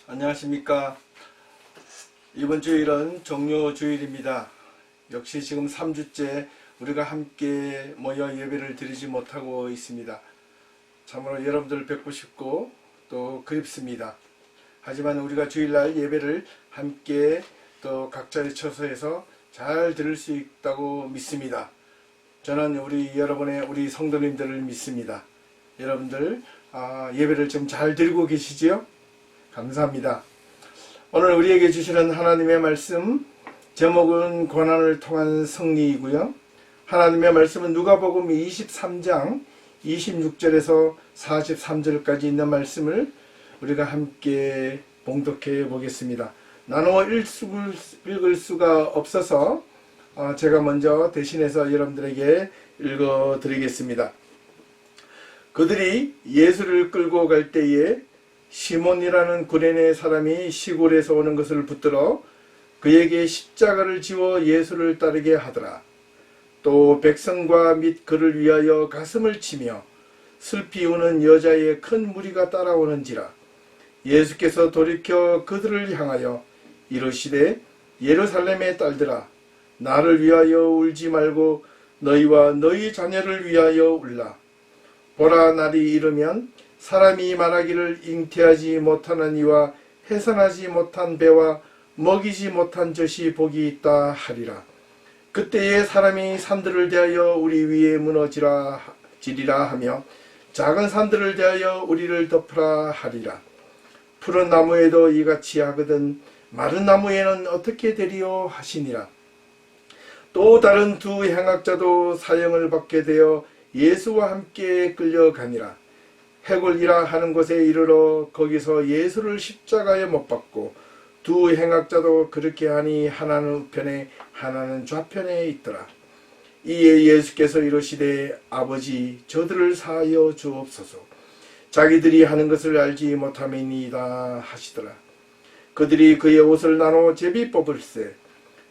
안녕하십니까. 이번 주일은 종료주일입니다. 역시 지금 3주째 우리가 함께 모여 예배를 드리지 못하고 있습니다. 참으로 여러분들을 뵙고 싶고 또 그립습니다. 하지만 우리가 주일날 예배를 함께 또 각자의 처소에서 잘 들을 수 있다고 믿습니다. 저는 우리 성도님들을 믿습니다. 여러분들 예배를 좀 잘 드리고 계시지요? 감사합니다. 오늘 우리에게 주시는 하나님의 말씀 제목은 고난을 통한 승리이고요. 하나님의 말씀은 누가복음 23장 26절에서 43절까지 있는 말씀을 우리가 함께 봉독해 보겠습니다. 나누어 읽을 수가 없어서 제가 먼저 대신해서 여러분들에게 읽어 드리겠습니다. 그들이 예수를 끌고 갈 때에 시몬이라는 구레네 사람이 시골에서 오는 것을 붙들어 그에게 십자가를 지워 예수를 따르게 하더라. 또 백성과 및 그를 위하여 가슴을 치며 슬피 우는 여자의 큰 무리가 따라오는지라. 예수께서 돌이켜 그들을 향하여 이르시되 예루살렘의 딸들아, 나를 위하여 울지 말고 너희와 너희 자녀를 위하여 울라. 보라, 날이 이르면 사람이 말하기를 잉태하지 못하는 이와 해산하지 못한 배와 먹이지 못한 젖이 복이 있다 하리라. 그때에 사람이 산들을 대하여 우리 위에 무너지리라 하며 작은 산들을 대하여 우리를 덮으라 하리라. 푸른 나무에도 이같이 하거든 마른 나무에는 어떻게 되리요 하시니라. 또 다른 두 행악자도 사형을 받게 되어 예수와 함께 끌려가니라. 해골이라 하는 곳에 이르러 거기서 예수를 십자가에 못 박고 두 행악자도 그렇게 하니 하나는 우편에 하나는 좌편에 있더라. 이에 예수께서 이르시되 아버지, 저들을 사하여 주옵소서. 자기들이 하는 것을 알지 못함이니이다 하시더라. 그들이 그의 옷을 나눠 제비 뽑을세.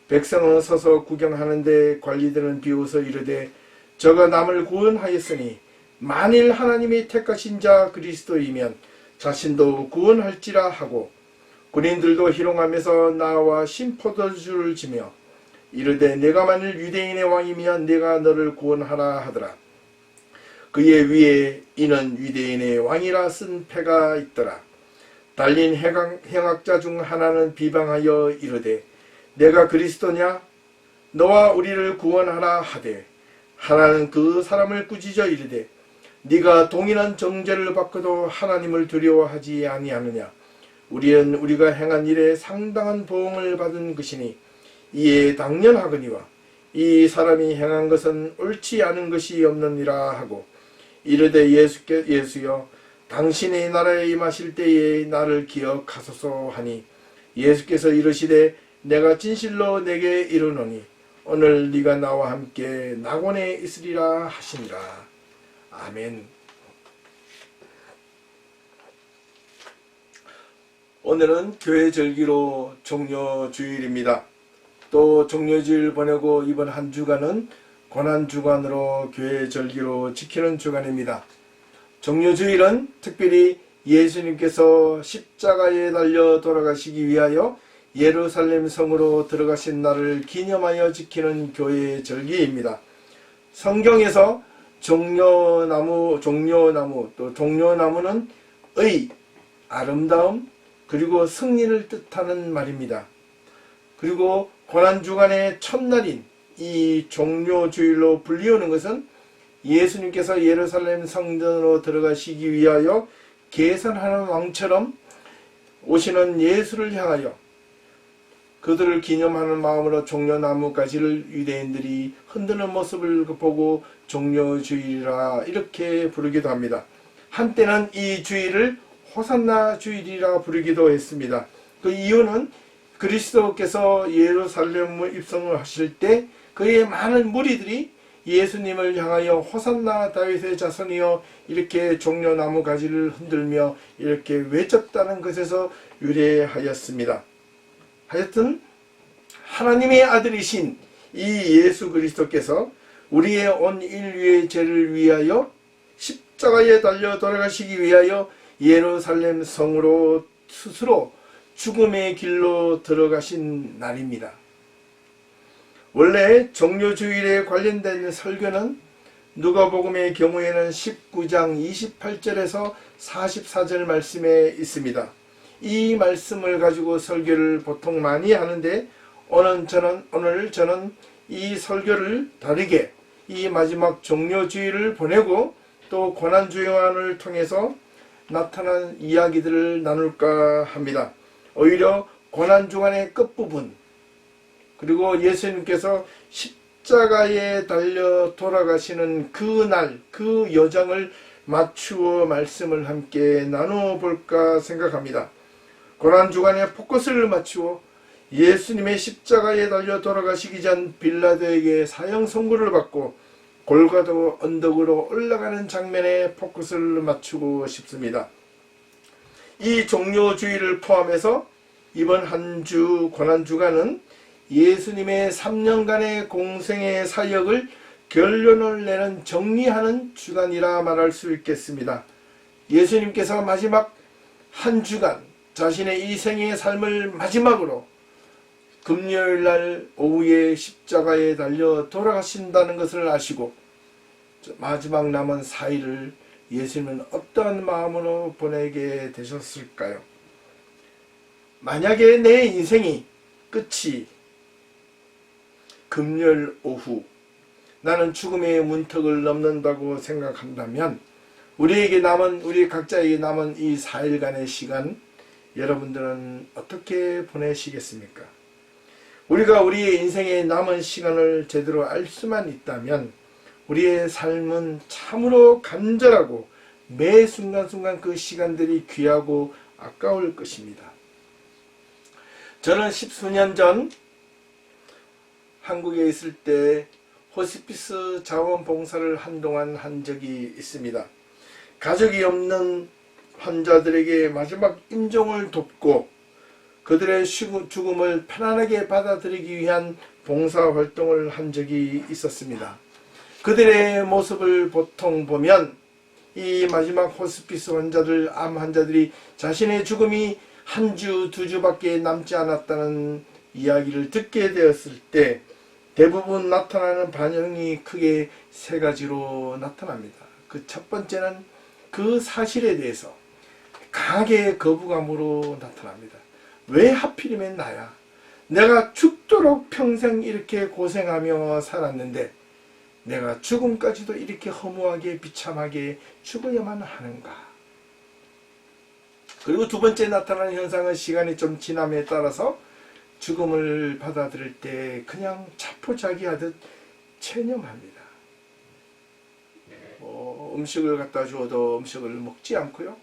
백성은 서서 구경하는데 관리들은 비웃어 이르되 저가 남을 구원하였으니 만일 하나님이 택하신 자 그리스도이면 자신도 구원할지라 하고, 군인들도 희롱하면서 나와 신포도주를 지며 이르되 내가 만일 유대인의 왕이면 내가 너를 구원하라 하더라. 그의 위에 이는 유대인의 왕이라 쓴 패가 있더라. 달린 행악자 중 하나는 비방하여 이르되 내가 그리스도냐? 너와 우리를 구원하라 하되, 하나는 그 사람을 꾸짖어 이르되 네가 동일한 정죄를 받고도 하나님을 두려워하지 아니하느냐? 우리는 우리가 행한 일에 상당한 보응을 받은 것이니 이에 당연하거니와 이 사람이 행한 것은 옳지 않은 것이 없느니라 하고, 이르되 예수여, 당신의 나라에 임하실 때에 나를 기억하소서 하니, 예수께서 이르시되 내가 진실로 내게 이르노니 오늘 네가 나와 함께 낙원에 있으리라 하시니라. 아멘. 오늘은 교회 절기로 종료주일입니다. 또 종료주일 보내고 이번 한 주간은 고난주간으로 교회 절기로 지키는 주간입니다. 종료주일은 특별히 예수님께서 십자가에 달려 돌아가시기 위하여 예루살렘 성으로 들어가신 날을 기념하여 지키는 교회의 절기입니다. 성경에서 종려나무, 또 종려나무는 의, 아름다움, 그리고 승리를 뜻하는 말입니다. 그리고 고난주간의 첫날인 이 종료주일로 불리우는 것은 예수님께서 예루살렘 성전으로 들어가시기 위하여 계산하는 왕처럼 오시는 예수를 향하여 그들을 기념하는 마음으로 종려나무 가지를 유대인들이 흔드는 모습을 보고 종려주일이라 이렇게 부르기도 합니다. 한때는 이 주일을 호산나 주일이라 부르기도 했습니다. 그 이유는 그리스도께서 예루살렘 입성을 하실 때 그의 많은 무리들이 예수님을 향하여 호산나 다윗의 자손이여 이렇게 종려나무 가지를 흔들며 이렇게 외쳤다는 것에서 유래하였습니다. 하여튼 하나님의 아들이신 이 예수 그리스도께서 우리의 온 인류의 죄를 위하여 십자가에 달려 돌아가시기 위하여 예루살렘 성으로 스스로 죽음의 길로 들어가신 날입니다. 원래 종료주일에 관련된 설교는 누가복음의 경우에는 19장 28절에서 44절 말씀에 있습니다. 이 말씀을 가지고 설교를 보통 많이 하는데 오늘 저는 이 설교를 다르게 이 마지막 종료주일을 보내고 또 고난주간을 통해서 나타난 이야기들을 나눌까 합니다. 오히려 고난주간의 끝부분, 그리고 예수님께서 십자가에 달려 돌아가시는 그날, 그 여정을 맞추어 말씀을 함께 나누어 볼까 생각합니다. 고난주간의 포커스를 맞추어 예수님의 십자가에 달려 돌아가시기 전 빌라도에게 사형 선고를 받고 골고다 언덕으로 올라가는 장면에 포커스를 맞추고 싶습니다. 이 종료주일을 포함해서 이번 한 주 고난주간은 예수님의 3년간의 공생의 사역을 결론을 내는 정리하는 주간이라 말할 수 있겠습니다. 예수님께서 마지막 한 주간 자신의 이 생의 삶을 마지막으로 금요일날 오후에 십자가에 달려 돌아가신다는 것을 아시고 마지막 남은 4일을 예수님은 어떠한 마음으로 보내게 되셨을까요? 만약에 내 인생이 끝이 금요일 오후 나는 죽음의 문턱을 넘는다고 생각한다면 우리 각자에게 남은 이 4일간의 시간 여러분들은 어떻게 보내시겠습니까? 우리가 우리의 인생의 남은 시간을 제대로 알 수만 있다면 우리의 삶은 참으로 간절하고 매 순간순간 그 시간들이 귀하고 아까울 것입니다. 저는 10수년 전 한국에 있을 때 호스피스 자원봉사를 한동안 한 적이 있습니다. 가족이 없는 환자들에게 마지막 임종을 돕고 그들의 죽음을 편안하게 받아들이기 위한 봉사활동을 한 적이 있었습니다. 그들의 모습을 보통 보면 이 마지막 호스피스 환자들, 암 환자들이 자신의 죽음이 한 주, 2주밖에 남지 않았다는 이야기를 듣게 되었을 때 대부분 나타나는 반응이 크게 3가지로 나타납니다. 그 첫 번째는 그 사실에 대해서 강하게 거부감으로 나타납니다. 왜 하필이면 나야? 내가 죽도록 평생 이렇게 고생하며 살았는데 내가 죽음까지도 이렇게 허무하게 비참하게 죽어야만 하는가? 그리고 두 번째 나타나는 현상은 시간이 좀 지남에 따라서 죽음을 받아들일 때 그냥 자포자기하듯 체념합니다. 음식을 갖다 주어도 음식을 먹지 않고요.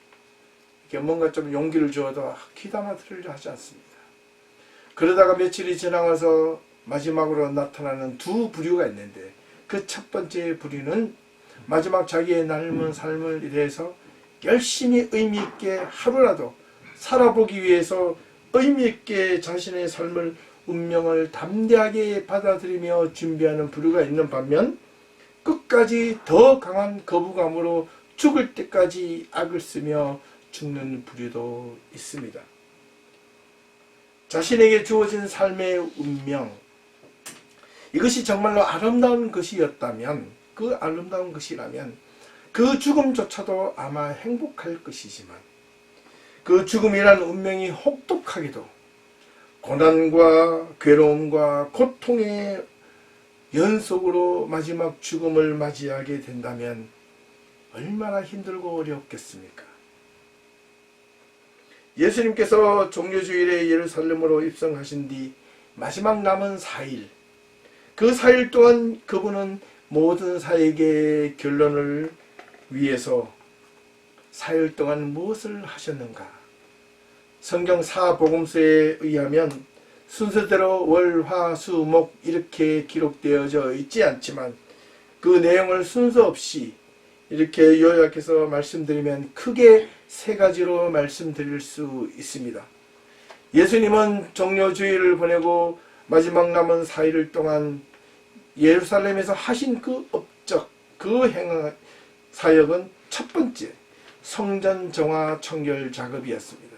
이렇게 뭔가 좀 용기를 주어도 귀담아 들으려 하지 않습니다. 그러다가 며칠이 지나가서 마지막으로 나타나는 두 부류가 있는데 그 첫 번째 부류는 마지막 자기의 남은 삶을 위해서 열심히 의미 있게 하루라도 살아보기 위해서 의미 있게 자신의 삶을 운명을 담대하게 받아들이며 준비하는 부류가 있는 반면 끝까지 더 강한 거부감으로 죽을 때까지 악을 쓰며 죽는 부류도 있습니다. 자신에게 주어진 삶의 운명, 이것이 정말로 아름다운 것이었다면, 그 아름다운 것이라면 그 죽음조차도 아마 행복할 것이지만 그 죽음이란 운명이 혹독하게도 고난과 괴로움과 고통의 연속으로 마지막 죽음을 맞이하게 된다면 얼마나 힘들고 어렵겠습니까? 예수님께서 종료주일에 예루살렘으로 입성하신 뒤 마지막 남은 4일, 그 4일 동안 그분은 모든 사역의 결론을 위해서 4일 동안 무엇을 하셨는가? 성경 사복음서에 의하면 순서대로 월, 화, 수, 목 이렇게 기록되어져 있지 않지만 그 내용을 순서 없이 이렇게 요약해서 말씀드리면 크게 3가지로 말씀드릴 수 있습니다. 예수님은 종료주일을 보내고 마지막 남은 4일 동안 예루살렘에서 하신 그 업적, 그 사역은 첫 번째 성전 정화 청결 작업이었습니다.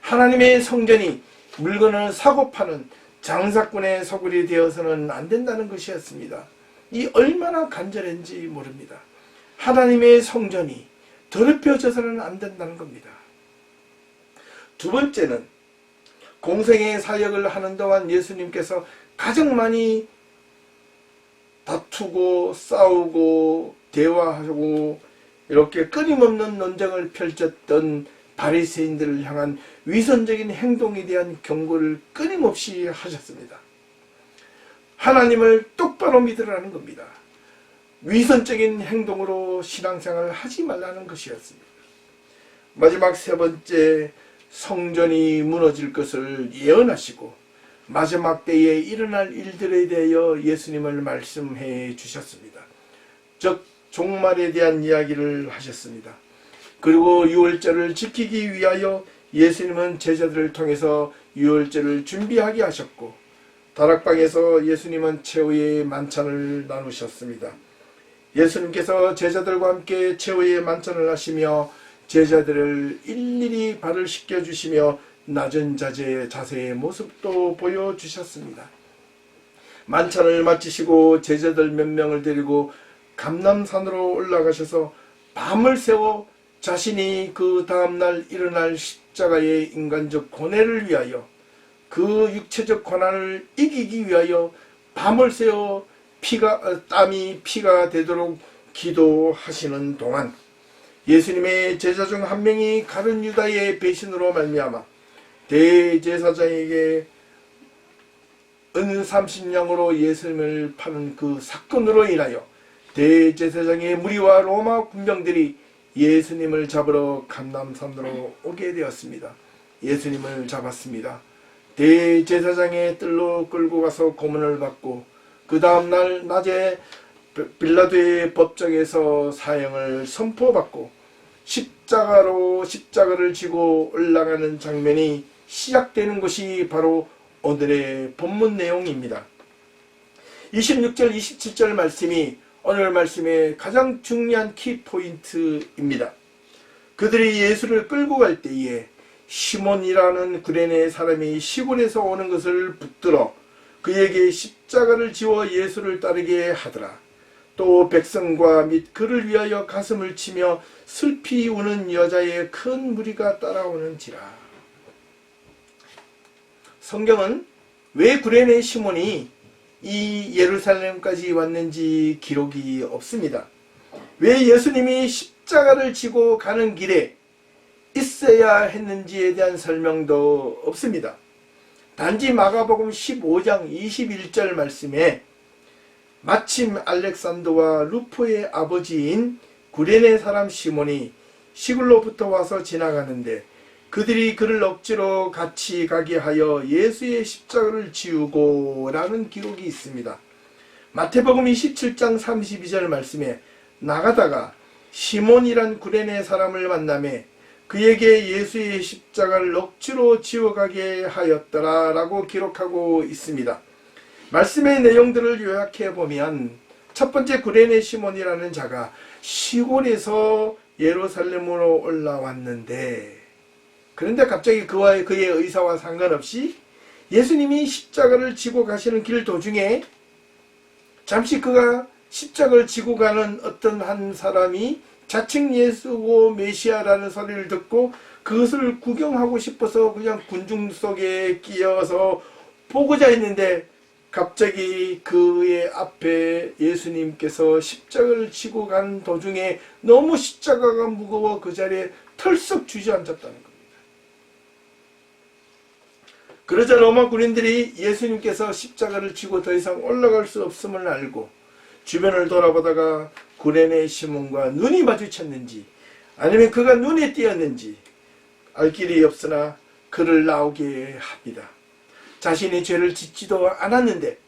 하나님의 성전이 물건을 사고 파는 장사꾼의 소굴이 되어서는 안 된다는 것이었습니다. 이 얼마나 간절한지 모릅니다. 하나님의 성전이 더럽혀져서는 안 된다는 겁니다. 두 번째는 공생의 사역을 하는 동안 예수님께서 가장 많이 다투고 싸우고 대화하고 이렇게 끊임없는 논쟁을 펼쳤던 바리새인들을 향한 위선적인 행동에 대한 경고를 끊임없이 하셨습니다. 하나님을 똑바로 믿으라는 겁니다. 위선적인 행동으로 신앙생활을 하지 말라는 것이었습니다. 마지막 세 번째, 성전이 무너질 것을 예언하시고 마지막 때에 일어날 일들에 대하여 예수님을 말씀해 주셨습니다. 즉 종말에 대한 이야기를 하셨습니다. 그리고 유월절을 지키기 위하여 예수님은 제자들을 통해서 유월절을 준비하게 하셨고 다락방에서 예수님은 최후의 만찬을 나누셨습니다. 예수님께서 제자들과 함께 최후의 만찬을 하시며 제자들을 일일이 발을 씻겨주시며 낮은 자세의 모습도 보여주셨습니다. 만찬을 마치시고 제자들 몇 명을 데리고 감람산으로 올라가셔서 밤을 새워 자신이 그 다음날 일어날 십자가의 인간적 고뇌를 위하여 그 육체적 고난을 이기기 위하여 밤을 새워 땀이 피가 되도록 기도하시는 동안 예수님의 제자 중 한 명이 가룟 유다의 배신으로 말미암아 대제사장에게 은 30냥으로 예수님을 파는 그 사건으로 인하여 대제사장의 무리와 로마 군병들이 예수님을 잡으러 감람산으로 오게 되었습니다. 예수님을 잡았습니다. 대제사장의 뜰로 끌고 가서 고문을 받고 그 다음날 낮에 빌라도의 법정에서 사형을 선포받고 십자가를 지고 올라가는 장면이 시작되는 것이 바로 오늘의 본문 내용입니다. 26절 27절 말씀이 오늘 말씀의 가장 중요한 키포인트입니다. 그들이 예수를 끌고 갈 때에 시몬이라는 구레네 사람이 시골에서 오는 것을 붙들어 그에게 십자가를 지워 예수를 따르게 하더라. 또 백성과 및 그를 위하여 가슴을 치며 슬피 우는 여자의 큰 무리가 따라오는지라. 성경은 왜 구레네 시몬이 이 예루살렘까지 왔는지 기록이 없습니다. 왜 예수님이 십자가를 지고 가는 길에 있어야 했는지에 대한 설명도 없습니다. 단지 마가복음 15장 21절 말씀에 마침 알렉산더와 루포의 아버지인 구레네 사람 시몬이 시골로부터 와서 지나가는데 그들이 그를 억지로 같이 가게 하여 예수의 십자가를 지우고 라는 기록이 있습니다. 마태복음 27장 32절 말씀에 나가다가 시몬이란 구레네 사람을 만나매 그에게 예수의 십자가를 억지로 지워가게 하였더라 라고 기록하고 있습니다. 말씀의 내용들을 요약해 보면 첫 번째 구레네 시몬이라는 자가 시골에서 예루살렘으로 올라왔는데 그런데 갑자기 그의 의사와 상관없이 예수님이 십자가를 지고 가시는 길 도중에 잠시 그가 십자가를 지고 가는 어떤 한 사람이 자칭 예수고 메시아라는 소리를 듣고 그것을 구경하고 싶어서 그냥 군중 속에 끼어서 보고자 했는데 갑자기 그의 앞에 예수님께서 십자가를 지고 가는 도중에 너무 십자가가 무거워 그 자리에 털썩 주저앉았다는 겁니다. 그러자 로마 군인들이 예수님께서 십자가를 지고 더 이상 올라갈 수 없음을 알고 주변을 돌아보다가 구레네 시몬과 눈이 마주쳤는지 아니면 그가 눈에 띄었는지 알 길이 없으나 그를 나오게 합니다. 자신이 죄를 짓지도 않았는데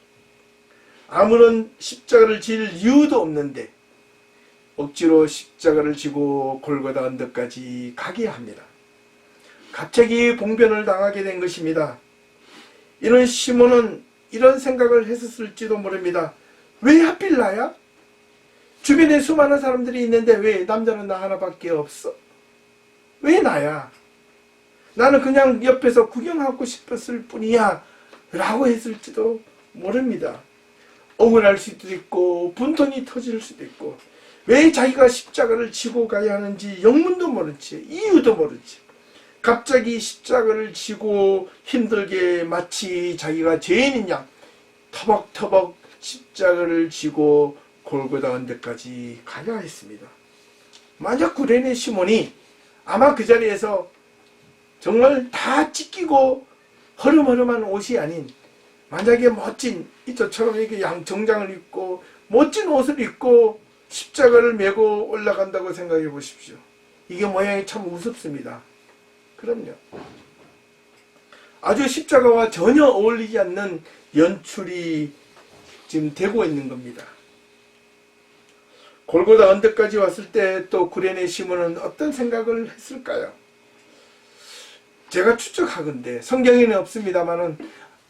아무런 십자가를 질 이유도 없는데 억지로 십자가를 지고 골고다 언덕까지 가게 합니다. 갑자기 봉변을 당하게 된 것입니다. 이런 시몬은 이런 생각을 했었을지도 모릅니다. 왜 하필 나야? 주변에 수많은 사람들이 있는데 왜 남자는 나 하나밖에 없어? 왜 나야? 나는 그냥 옆에서 구경하고 싶었을 뿐이야 라고 했을지도 모릅니다. 억울할 수도 있고 분통이 터질 수도 있고, 왜 자기가 십자가를 지고 가야 하는지 영문도 모른 채, 이유도 모른 채 갑자기 십자가를 지고 힘들게 마치 자기가 죄인인 양 터벅터벅 십자가를 지고 골고다 언덕까지 가야 했습니다. 만약 구레네 시몬이 아마 그 자리에서 정말 다 찢기고 허름허름한 옷이 아닌, 만약에 멋진 이처럼 이렇게 정장을 입고 멋진 옷을 입고 십자가를 메고 올라간다고 생각해 보십시오. 이게 모양이 참 우습습니다. 그럼요. 아주 십자가와 전혀 어울리지 않는 연출이 지금 되고 있는 겁니다. 골고다 언덕까지 왔을 때 또 구레네 시몬은 어떤 생각을 했을까요? 제가 추측하건대, 성경에는 없습니다만은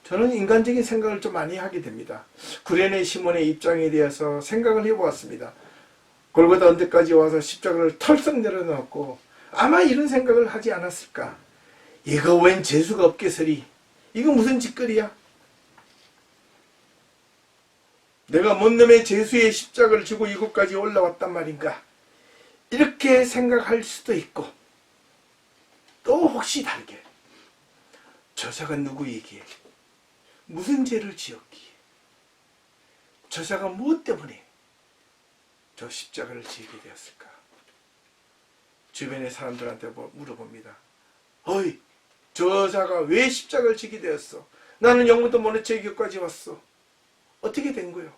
저는 인간적인 생각을 좀 많이 하게 됩니다. 구레네 시몬의 입장에 대해서 생각을 해보았습니다. 골고다 언덕까지 와서 십자가를 털썩 내려놓고 아마 이런 생각을 하지 않았을까? 이거 웬 재수가 없겠으리? 이거 무슨 짓거리야? 내가 뭔 놈의 재수의 십자가를 지고 이곳까지 올라왔단 말인가? 이렇게 생각할 수도 있고, 또 혹시 다르게 저자가 누구이기에, 무슨 죄를 지었기에, 저자가 무엇 때문에 저 십자가를 지게 되었을까? 주변의 사람들한테 물어봅니다. 어이, 저자가 왜 십자가를 지게 되었어? 나는 영문도 모른 채 여기까지 왔어. 어떻게 된 거요?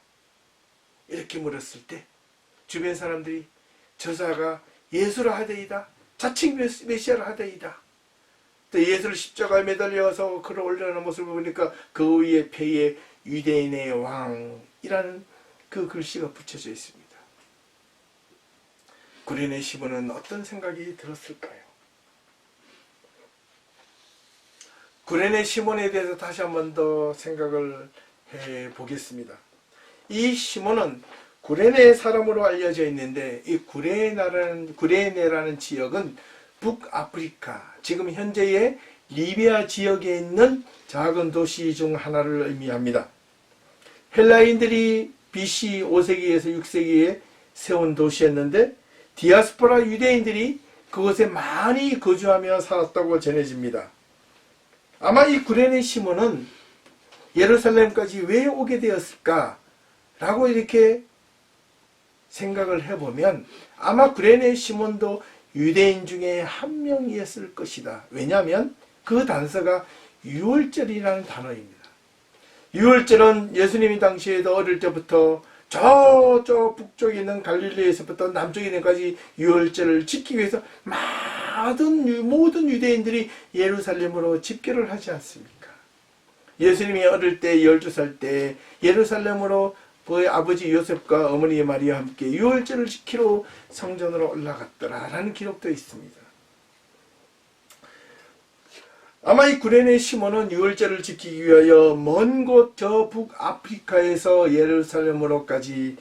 이렇게 물었을 때 주변 사람들이 저자가 예수라 하되이다, 자칭 메시아라 하되이다, 또 예수를 십자가에 매달려서 걸어 올라가는 모습을 보니까 그 위에 폐에 유대인의 왕이라는 그 글씨가 붙여져 있습니다. 구레네 시몬은 어떤 생각이 들었을까요? 구레네 시몬에 대해서 다시 한 번 더 생각을 해 보겠습니다. 이 시몬은 구레네 사람으로 알려져 있는데, 이 구레네라는 지역은 북아프리카, 지금 현재의 리비아 지역에 있는 작은 도시 중 하나를 의미합니다. 헬라인들이 BC 5세기에서 6세기에 세운 도시였는데, 디아스포라 유대인들이 그곳에 많이 거주하며 살았다고 전해집니다. 아마 이 구레네 시몬은 예루살렘까지 왜 오게 되었을까? 라고 이렇게 생각을 해보면 아마 구레네 시몬도 유대인 중에 한 명이었을 것이다. 왜냐하면 그 단서가 유월절이라는 단어입니다. 유월절은 예수님이 당시에도 어릴 때부터 저쪽 북쪽에 있는 갈릴리에서부터 남쪽에 있는 데까지 유월절을 지키기 위해서 모든 유대인들이 예루살렘으로 집결을 하지 않습니까? 예수님이 어릴 때 12살 때 예루살렘으로 그의 아버지 요셉과 어머니 마리아와 함께 유월절을 지키러 성전으로 올라갔더라라는 기록도 있습니다. 아마 이 구레네 시몬은 유월절을 지키기 위하여 먼 곳 저 북아프리카에서 예루살렘으로까지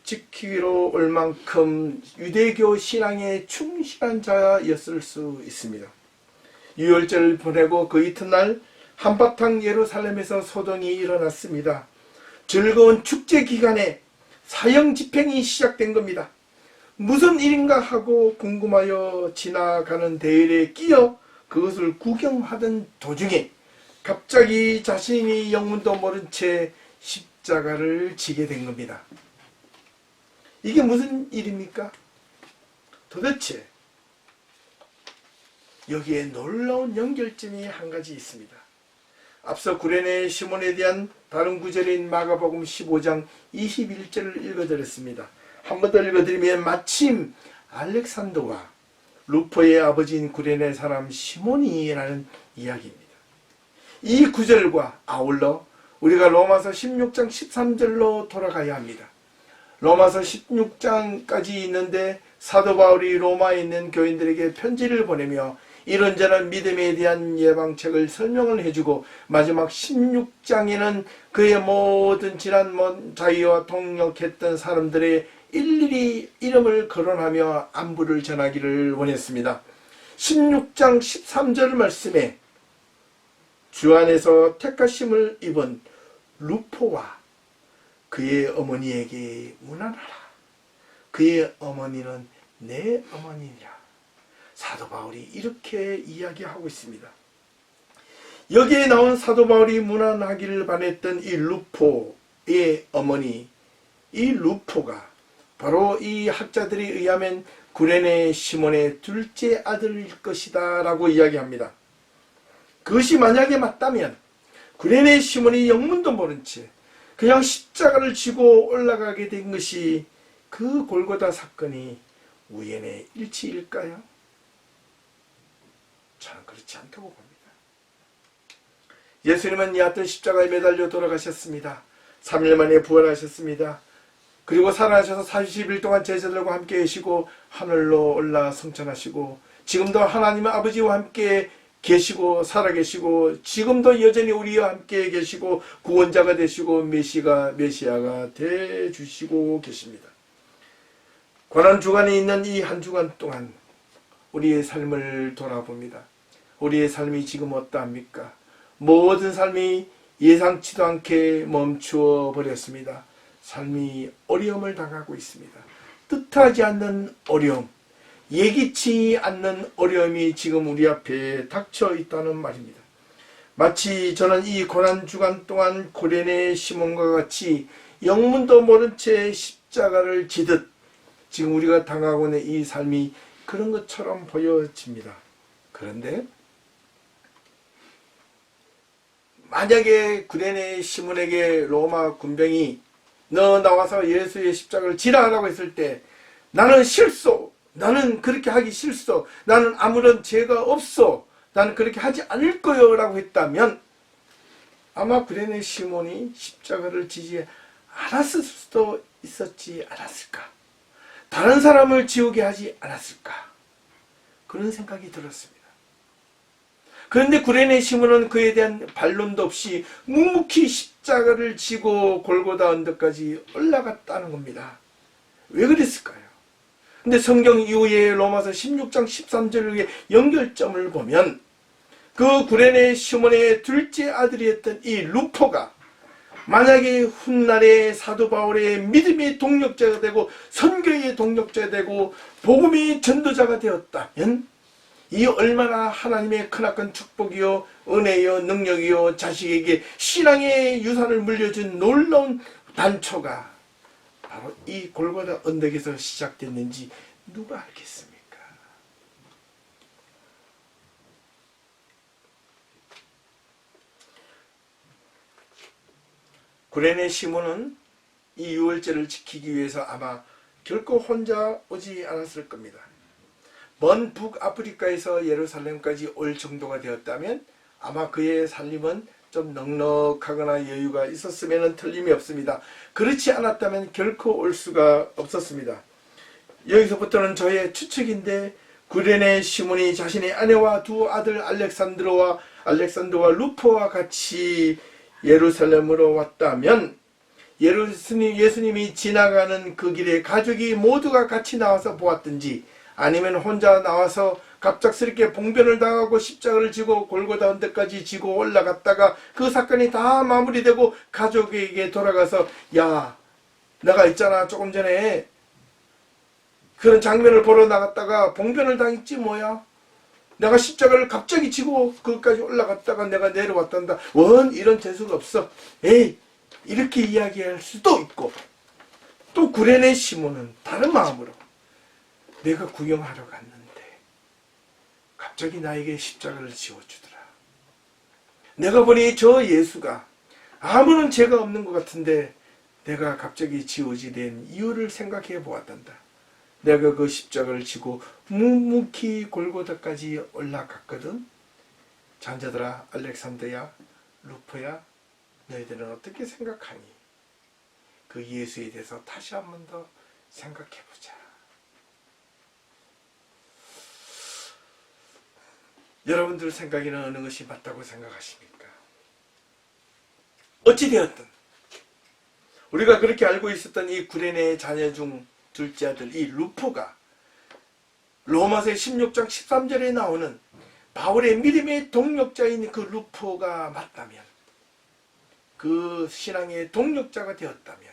지키러 올 만큼 유대교 신앙에 충실한 자였을 수 있습니다. 유월절을 보내고 그 이튿날 한바탕 예루살렘에서 소동이 일어났습니다. 즐거운 축제 기간에 사형 집행이 시작된 겁니다. 무슨 일인가 하고 궁금하여 지나가는 대열에 끼어 그것을 구경하던 도중에 갑자기 자신이 영문도 모른 채 십자가를 지게 된 겁니다. 이게 무슨 일입니까? 도대체 여기에 놀라운 연결점이 한 가지 있습니다. 앞서 구레네 시몬에 대한 다른 구절인 마가복음 15장 21절을 읽어드렸습니다. 한 번 더 읽어드리면 마침 알렉산더와 루포의 아버지인 구레네 사람 시몬이라는 이야기입니다. 이 구절과 아울러 우리가 로마서 16장 13절로 돌아가야 합니다. 로마서 16장까지 있는데 사도 바울이 로마에 있는 교인들에게 편지를 보내며 이런저런 믿음에 대한 예방책을 설명을 해주고 마지막 16장에는 그의 모든 지난 자기와 동역했던 사람들의 일일이 이름을 거론하며 안부를 전하기를 원했습니다. 16장 13절 말씀에 주 안에서 택하심을 입은 루포와 그의 어머니에게 문안하라. 그의 어머니는 내 어머니니라. 사도 바울이 이렇게 이야기하고 있습니다. 여기에 나온 사도 바울이 문안하기를 바랬던 이 루포의 어머니, 이 루포가 바로 이 학자들에 의하면 구레네 시몬의 둘째 아들일 것이다 라고 이야기합니다. 그것이 만약에 맞다면 구레네 시몬이 영문도 모른 채 그냥 십자가를 지고 올라가게 된 것이 그 골고다 사건이 우연의 일치일까요? 저는 그렇지 않다고 봅니다. 예수님은 얕은 십자가에 매달려 돌아가셨습니다. 3일 만에 부활하셨습니다. 그리고 살아나셔서 40일 동안 제자들과 함께 계시고 하늘로 올라 성천하시고 지금도 하나님 아버지와 함께 계시고 살아계시고 지금도 여전히 우리와 함께 계시고 구원자가 되시고 메시아가 되주시고 계십니다. 고난주간에 있는 이 한 주간 동안 우리의 삶을 돌아봅니다. 우리의 삶이 지금 어떠합니까? 모든 삶이 예상치도 않게 멈추어 버렸습니다. 삶이 어려움을 당하고 있습니다. 뜻하지 않는 어려움, 예기치 않는 어려움이 지금 우리 앞에 닥쳐 있다는 말입니다. 마치 저는 이 고난주간 동안 구레네 시몬과 같이 영문도 모른 채 십자가를 지듯 지금 우리가 당하고 있는 이 삶이 그런 것처럼 보여집니다. 그런데 만약에 구레네 시몬에게 로마 군병이 너 나와서 예수의 십자가를 지라라고 했을 때 나는 싫소. 나는 그렇게 하기 싫소. 나는 아무런 죄가 없어. 나는 그렇게 하지 않을 거요 라고 했다면 아마 구레네 시몬이 십자가를 지지 않았을 수도 있었지 않았을까. 다른 사람을 지우게 하지 않았을까. 그런 생각이 들었습니다. 그런데 구레네 시몬은 그에 대한 반론도 없이 묵묵히 십자가를 지고 골고다 언덕까지 올라갔다는 겁니다. 왜 그랬을까요? 근데 성경 이후에 로마서 16장 13절의 연결점을 보면 그 구레네 시몬의 둘째 아들이었던 이 루포가 만약에 훗날에 사도 바울의 믿음의 동력자가 되고 선교의 동력자가 되고 복음의 전도자가 되었다면 이 얼마나 하나님의 크나큰 축복이요 은혜요 능력이요 자식에게 신앙의 유산을 물려준 놀라운 단초가 바로 이 골고다 언덕에서 시작됐는지 누가 알겠습니까? 구레네 시몬은 이 유월절을 지키기 위해서 아마 결코 혼자 오지 않았을 겁니다. 먼 북아프리카에서 예루살렘까지 올 정도가 되었다면 아마 그의 살림은 좀 넉넉하거나 여유가 있었으면 틀림이 없습니다. 그렇지 않았다면 결코 올 수가 없었습니다. 여기서부터는 저의 추측인데 구레네 시몬이 자신의 아내와 두 아들 알렉산드로와 루포와 같이 예루살렘으로 왔다면 예수님이 지나가는 그 길에 가족이 모두가 같이 나와서 보았든지 아니면 혼자 나와서 갑작스럽게 봉변을 당하고 십자가를 지고 골고다 언덕까지 지고 올라갔다가 그 사건이 다 마무리되고 가족에게 돌아가서 야 내가 있잖아 조금 전에 그런 장면을 보러 나갔다가 봉변을 당했지 뭐야. 내가 십자가를 갑자기 지고 거기까지 올라갔다가 내가 내려왔단다. 원 이런 재수가 없어. 에이 이렇게 이야기할 수도 있고 또 구레네 시몬은 다른 마음으로 내가 구경하러 갔는데 갑자기 나에게 십자가를 지워주더라. 내가 보니 저 예수가 아무런 죄가 없는 것 같은데 내가 갑자기 지워지게 된 이유를 생각해 보았단다. 내가 그 십자가를 지고 묵묵히 골고다까지 올라갔거든. 장자들아 알렉산더야 루포야 너희들은 어떻게 생각하니? 그 예수에 대해서 다시 한 번 더 생각해보자. 여러분들 생각에는 어느 것이 맞다고 생각하십니까? 어찌되었든 우리가 그렇게 알고 있었던 이 구레네 자녀 중 둘째 아들 이 루포가 로마서 16장 13절에 나오는 바울의 믿음의 동력자인 그 루포가 맞다면, 그 신앙의 동력자가 되었다면,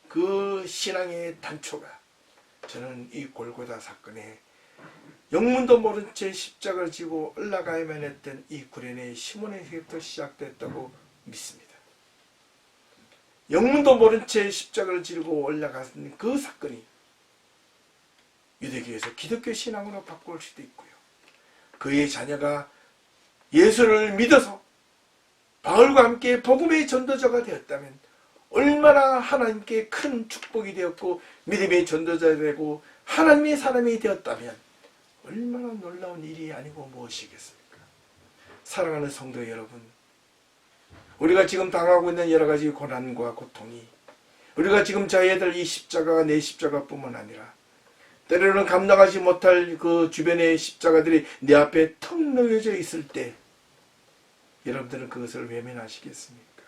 그 신앙의 단초가 저는 이 골고다 사건에 영문도 모른 채 십자가를 지고 올라가야만 했던 이 구레네 시몬에게부터 시작됐다고 믿습니다. 영문도 모른 채 십자가를 지고 올라가는 그 사건이 유대교에서 기독교 신앙으로 바꿀 수도 있고요. 그의 자녀가 예수를 믿어서 바울과 함께 복음의 전도자가 되었다면 얼마나 하나님께 큰 축복이 되었고 믿음의 전도자가 되고 하나님의 사람이 되었다면 얼마나 놀라운 일이 아니고 무엇이겠습니까? 사랑하는 성도 여러분, 우리가 지금 당하고 있는 여러 가지 고난과 고통이, 우리가 지금 져야 될 이 십자가가 내 십자가뿐만 아니라 때로는 감당하지 못할 그 주변의 십자가들이 내 앞에 턱 놓여져 있을 때 여러분들은 그것을 외면하시겠습니까?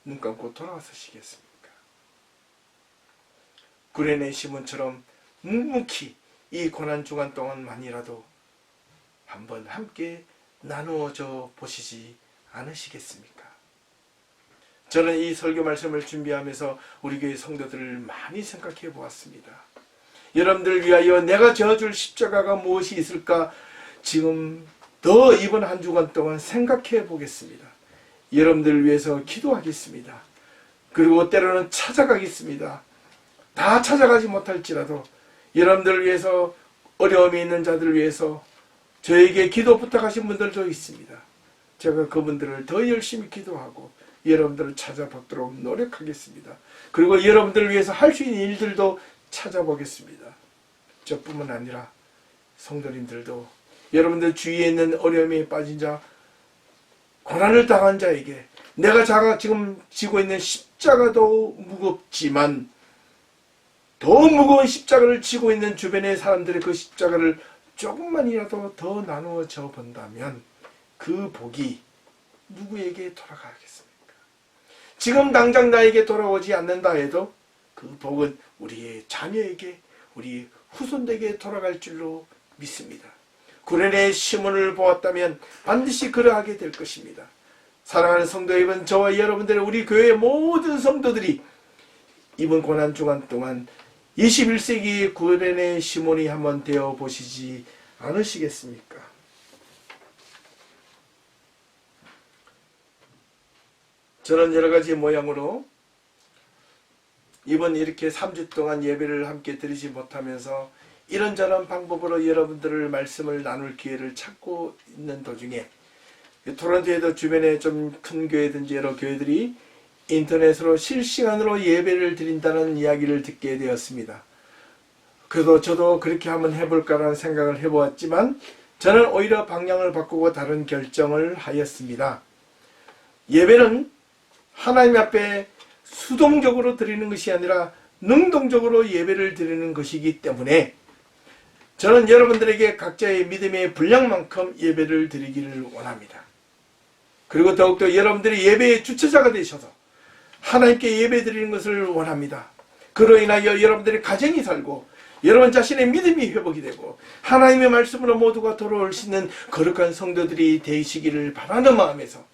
눈 감고 돌아서시겠습니까? 구레네 시몬처럼 묵묵히 이 고난 주간 동안만이라도 한번 함께 나누어져 보시지 않으시겠습니까? 저는 이 설교 말씀을 준비하면서 우리 교회 성도들을 많이 생각해 보았습니다. 여러분들을 위하여 내가 져줄 십자가가 무엇이 있을까 지금 더 이번 한 주간 동안 생각해 보겠습니다. 여러분들을 위해서 기도하겠습니다. 그리고 때로는 찾아가겠습니다. 다 찾아가지 못할지라도 여러분들을 위해서, 어려움이 있는 자들을 위해서 저에게 기도 부탁하신 분들도 있습니다. 제가 그분들을 더 열심히 기도하고 여러분들을 찾아보도록 노력하겠습니다. 그리고 여러분들을 위해서 할 수 있는 일들도 찾아보겠습니다. 저뿐만 아니라 성도님들도 여러분들 주위에 있는 어려움에 빠진 자, 고난을 당한 자에게 내가 지금 지고 있는 십자가도 무겁지만 더 무거운 십자가를 지고 있는 주변의 사람들의 그 십자가를 조금만이라도 더 나누어져 본다면 그 복이 누구에게 돌아가겠습니까? 지금 당장 나에게 돌아오지 않는다 해도 그 복은 우리의 자녀에게, 우리 후손에게 돌아갈 줄로 믿습니다. 구레네 시몬을 보았다면 반드시 그러하게 될 것입니다. 사랑하는 성도 여러분, 저와 여러분들, 우리 교회 모든 성도들이 이번 고난 주간 동안 21세기의 구레네 시몬이 한번 되어 보시지 않으시겠습니까? 저는 여러 가지 모양으로 이번 이렇게 3주 동안 예배를 함께 드리지 못하면서 이런저런 방법으로 여러분들을 말씀을 나눌 기회를 찾고 있는 도중에 토론토에도 주변에 좀 큰 교회든지 여러 교회들이 인터넷으로 실시간으로 예배를 드린다는 이야기를 듣게 되었습니다. 그래도 저도 그렇게 한번 해볼까라는 생각을 해보았지만 저는 오히려 방향을 바꾸고 다른 결정을 하였습니다. 예배는 하나님 앞에 수동적으로 드리는 것이 아니라 능동적으로 예배를 드리는 것이기 때문에 저는 여러분들에게 각자의 믿음의 분량만큼 예배를 드리기를 원합니다. 그리고 더욱더 여러분들이 예배의 주체자가 되셔서 하나님께 예배 드리는 것을 원합니다. 그로 인하여 여러분들의 가정이 살고 여러분 자신의 믿음이 회복이 되고 하나님의 말씀으로 모두가 돌아올 수 있는 거룩한 성도들이 되시기를 바라는 마음에서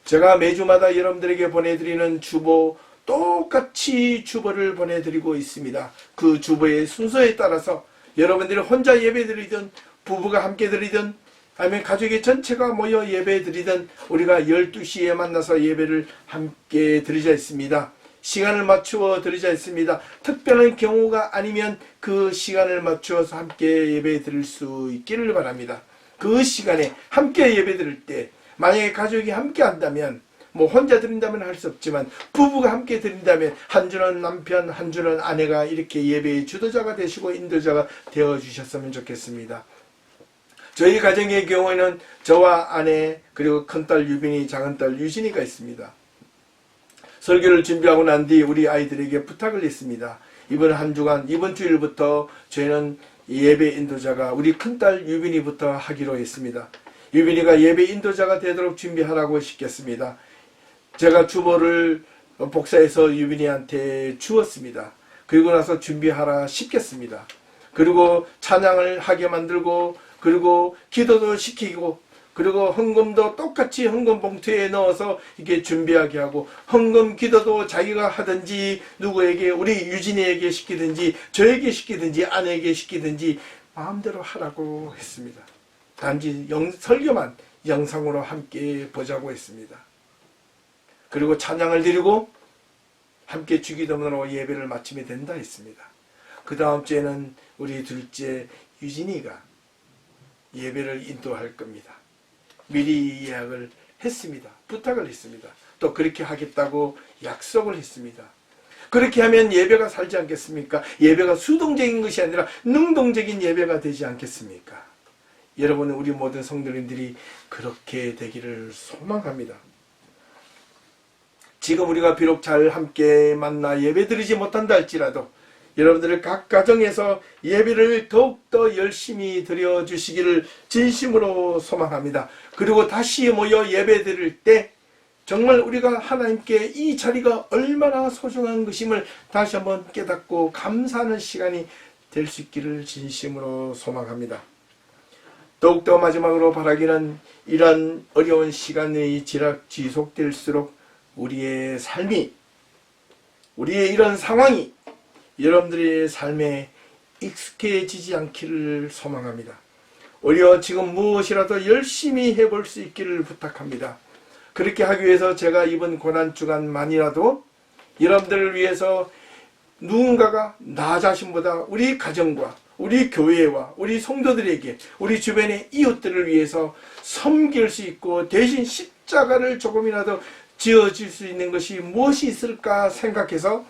제가 매주마다 여러분들에게 보내드리는 주보, 똑같이 주보를 보내드리고 있습니다. 그 주보의 순서에 따라서 여러분들이 혼자 예배 드리든 부부가 함께 드리든 아니면 가족의 전체가 모여 예배 드리든 우리가 12시에 만나서 예배를 함께 드리자 했습니다. 시간을 맞추어 드리자 했습니다. 특별한 경우가 아니면 그 시간을 맞추어서 함께 예배 드릴 수 있기를 바랍니다. 그 시간에 함께 예배 드릴 때 만약에 가족이 함께 한다면 뭐 혼자 드린다면 할 수 없지만 부부가 함께 드린다면 한 주는 남편, 한 주는 아내가 이렇게 예배의 주도자가 되시고 인도자가 되어주셨으면 좋겠습니다. 저희 가정의 경우에는 저와 아내 그리고 큰딸 유빈이, 작은딸 유진이가 있습니다. 설교를 준비하고 난 뒤 우리 아이들에게 부탁을 했습니다. 이번 한 주간, 이번 주일부터 저희는 예배 인도자가 우리 큰딸 유빈이부터 하기로 했습니다. 유빈이가 예배 인도자가 되도록 준비하라고 시켰습니다. 제가 주보를 복사해서 유빈이한테 주었습니다. 그리고 나서 준비하라 시켰습니다. 그리고 찬양을 하게 만들고, 그리고 기도도 시키고, 그리고 헌금도 똑같이 헌금 봉투에 넣어서 이렇게 준비하게 하고, 헌금 기도도 자기가 하든지 누구에게, 우리 유진이에게 시키든지 저에게 시키든지 아내에게 시키든지 마음대로 하라고 했습니다. 단지 설교만 영상으로 함께 보자고 했습니다. 그리고 찬양을 드리고 함께 주기도문으로 예배를 마치면 된다 했습니다. 그 다음 주에는 우리 둘째 유진이가 예배를 인도할 겁니다. 미리 예약을 했습니다. 부탁을 했습니다. 또 그렇게 하겠다고 약속을 했습니다. 그렇게 하면 예배가 살지 않겠습니까? 예배가 수동적인 것이 아니라 능동적인 예배가 되지 않겠습니까? 여러분, 우리 모든 성도님들이 그렇게 되기를 소망합니다. 지금 우리가 비록 잘 함께 만나 예배 드리지 못한다 할지라도 여러분들의 각 가정에서 예배를 더욱더 열심히 드려주시기를 진심으로 소망합니다. 그리고 다시 모여 예배 드릴 때 정말 우리가 하나님께 이 자리가 얼마나 소중한 것임을 다시 한번 깨닫고 감사하는 시간이 될 수 있기를 진심으로 소망합니다. 더욱더 마지막으로 바라기는 이런 어려운 시간이 지속될수록 우리의 삶이, 우리의 이런 상황이 여러분들의 삶에 익숙해지지 않기를 소망합니다. 오히려 지금 무엇이라도 열심히 해볼 수 있기를 부탁합니다. 그렇게 하기 위해서 제가 이번 고난주간만이라도 여러분들을 위해서 누군가가 나 자신보다 우리 가정과 우리 교회와 우리 성도들에게, 우리 주변의 이웃들을 위해서 섬길 수 있고 대신 십자가를 조금이라도 지어질 수 있는 것이 무엇이 있을까 생각해서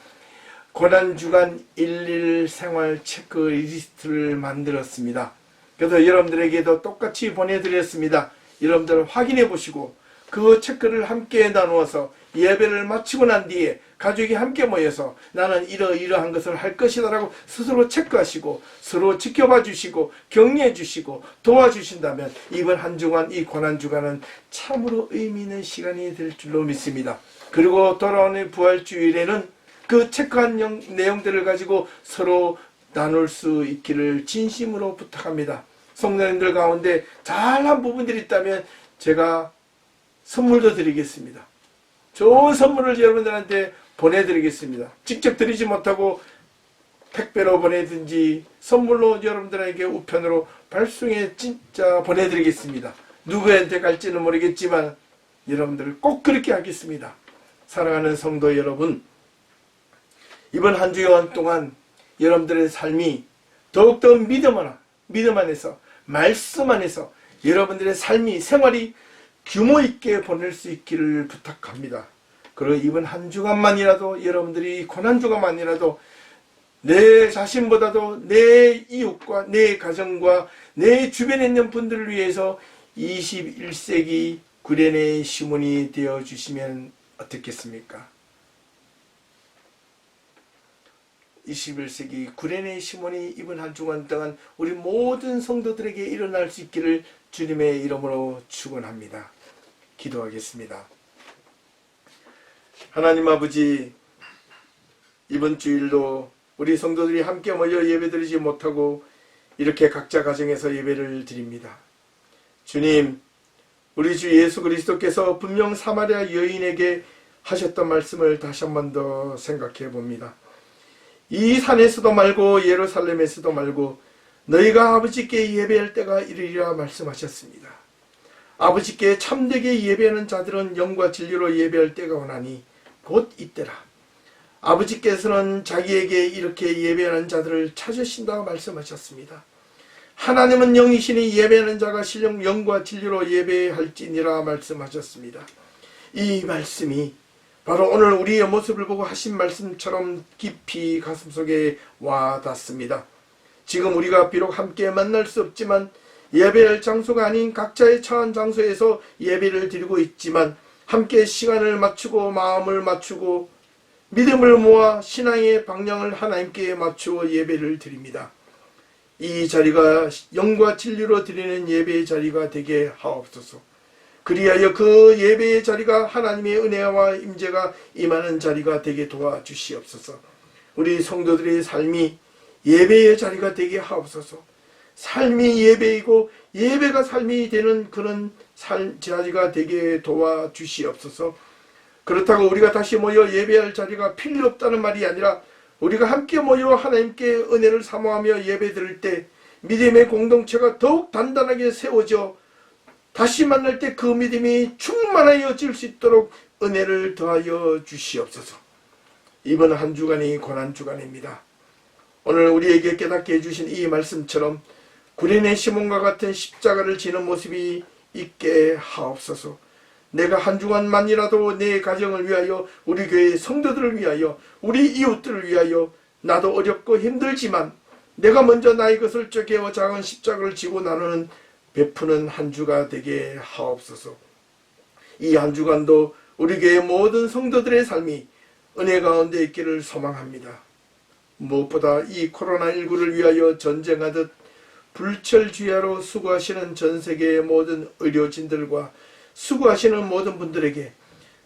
고난주간 11 생활 체크리스트를 만들었습니다. 그래서 여러분들에게도 똑같이 보내드렸습니다. 여러분들 확인해 보시고 그 체크를 함께 나누어서 예배를 마치고 난 뒤에 가족이 함께 모여서 나는 이러한 것을 할 것이다 라고 스스로 체크하시고 서로 지켜봐 주시고 격려해 주시고 도와주신다면 이번 한 주간, 이 고난주간은 참으로 의미 있는 시간이 될 줄로 믿습니다. 그리고 돌아오는 부활주일에는 그 체크한 내용들을 가지고 서로 나눌 수 있기를 진심으로 부탁합니다. 성도님들 가운데 잘한 부분들이 있다면 제가 선물도 드리겠습니다. 좋은 선물을 여러분들한테 보내드리겠습니다. 직접 드리지 못하고 택배로 보내든지 선물로 여러분들에게 우편으로 발송해 진짜 보내드리겠습니다. 누구한테 갈지는 모르겠지만 여러분들을 꼭 그렇게 하겠습니다. 사랑하는 성도 여러분, 이번 한 주간 동안 여러분들의 삶이 더욱더 믿음 안에서 말씀 안에서 여러분들의 삶이 생활이 규모 있게 보낼 수 있기를 부탁합니다. 그리고 이번 한 주간만이라도 여러분들이 고난주간만이라도 내 자신보다도 내 이웃과 내 가정과 내 주변에 있는 분들을 위해서 21세기 구련의 시몬이 되어주시면 어떻겠습니까? 21세기 구련의 시몬이 이번 한 주간 동안 우리 모든 성도들에게 일어날 수 있기를 주님의 이름으로 축원합니다. 기도하겠습니다. 하나님 아버지, 이번 주일도 우리 성도들이 함께 모여 예배드리지 못하고 이렇게 각자 가정에서 예배를 드립니다. 주님, 우리 주 예수 그리스도께서 분명 사마리아 여인에게 하셨던 말씀을 다시 한 번 더 생각해 봅니다. 이 산에서도 말고 예루살렘에서도 말고 너희가 아버지께 예배할 때가 이르리라 말씀하셨습니다. 아버지께 참되게 예배하는 자들은 영과 진리로 예배할 때가 오나니 곧 이때라. 아버지께서는 자기에게 이렇게 예배하는 자들을 찾으신다고 말씀하셨습니다. 하나님은 영이시니 예배하는 자가 신령 영과 진리로 예배할지니라 말씀하셨습니다. 이 말씀이 바로 오늘 우리의 모습을 보고 하신 말씀처럼 깊이 가슴속에 와닿습니다. 지금 우리가 비록 함께 만날 수 없지만 예배할 장소가 아닌 각자의 처한 장소에서 예배를 드리고 있지만 함께 시간을 맞추고 마음을 맞추고 믿음을 모아 신앙의 방향을 하나님께 맞추어 예배를 드립니다. 이 자리가 영과 진리로 드리는 예배의 자리가 되게 하옵소서. 그리하여 그 예배의 자리가 하나님의 은혜와 임재가 임하는 자리가 되게 도와주시옵소서. 우리 성도들의 삶이 예배의 자리가 되게 하옵소서. 삶이 예배이고 예배가 삶이 되는 그런 자리가 되게 도와주시옵소서. 그렇다고 우리가 다시 모여 예배할 자리가 필요 없다는 말이 아니라 우리가 함께 모여 하나님께 은혜를 사모하며 예배 드릴 때 믿음의 공동체가 더욱 단단하게 세워져 다시 만날 때 그 믿음이 충만하여질 수 있도록 은혜를 더하여 주시옵소서. 이번 한 주간이 고난주간입니다. 오늘 우리에게 깨닫게 해주신 이 말씀처럼 구레네 시몬과 같은 십자가를 지는 모습이 있게 하옵소서. 내가 한 주간만이라도 내 가정을 위하여, 우리 교회 성도들을 위하여, 우리 이웃들을 위하여, 나도 어렵고 힘들지만 내가 먼저 나의 것을 쪼개어 작은 십자가를 지고 나누는 베푸는 한 주가 되게 하옵소서. 이 한 주간도 우리 교회 모든 성도들의 삶이 은혜 가운데 있기를 소망합니다. 무엇보다 이 코로나19를 위하여 전쟁하듯 불철주야로 수고하시는 전 세계의 모든 의료진들과 수고하시는 모든 분들에게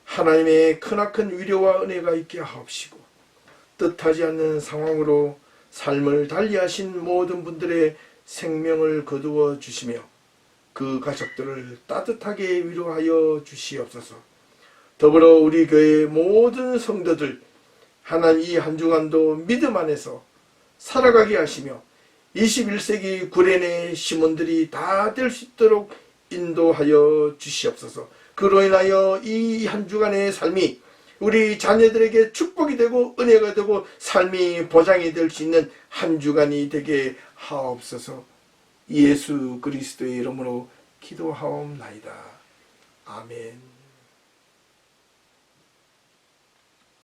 하나님의 크나큰 위로와 은혜가 있게 하옵시고, 뜻하지 않는 상황으로 삶을 달리하신 모든 분들의 생명을 거두어 주시며 그 가족들을 따뜻하게 위로하여 주시옵소서. 더불어 우리 교회의 모든 성도들 하나님 이 한 주간도 믿음 안에서 살아가게 하시며 21세기 구레네 시몬들이 다 될 수 있도록 인도하여 주시옵소서. 그로 인하여 이 한 주간의 삶이 우리 자녀들에게 축복이 되고 은혜가 되고 삶이 보장이 될 수 있는 한 주간이 되게 하옵소서. 예수 그리스도의 이름으로 기도하옵나이다. 아멘.